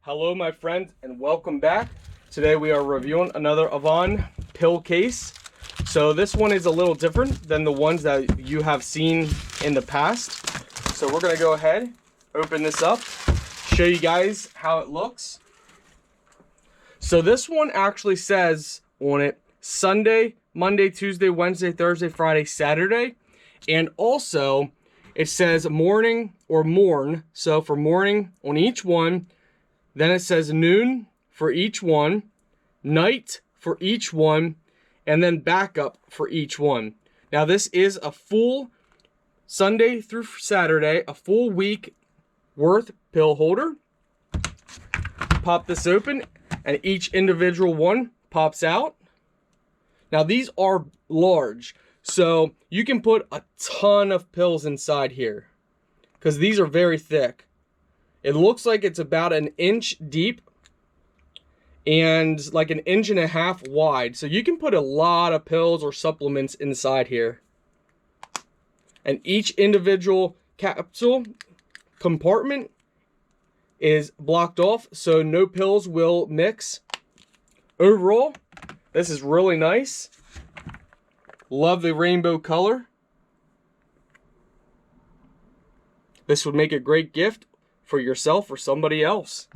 Hello my friends and welcome back. Today we are reviewing another AUVON pill case. So this one is a little different than the ones that you have seen in the past. So we're going to go ahead, open this up, show you guys how it looks. So this one actually says on it Sunday, Monday, Tuesday, Wednesday, Thursday, Friday, Saturday. And also it says morning or morn. So for morning on each one. Then it says noon for each one, night for each one, and then backup for each one. Now this is a full Sunday through Saturday, a full week worth pill holder. Pop this open and each individual one pops out. Now these are large, so you can put a ton of pills inside here because these are very thick. It looks like it's about an inch deep and like an inch and a half wide. So you can put a lot of pills or supplements inside here. And each individual capsule compartment is blocked off, so no pills will mix. Overall, this is really nice. Love the rainbow color. This would make a great gift for yourself or somebody else.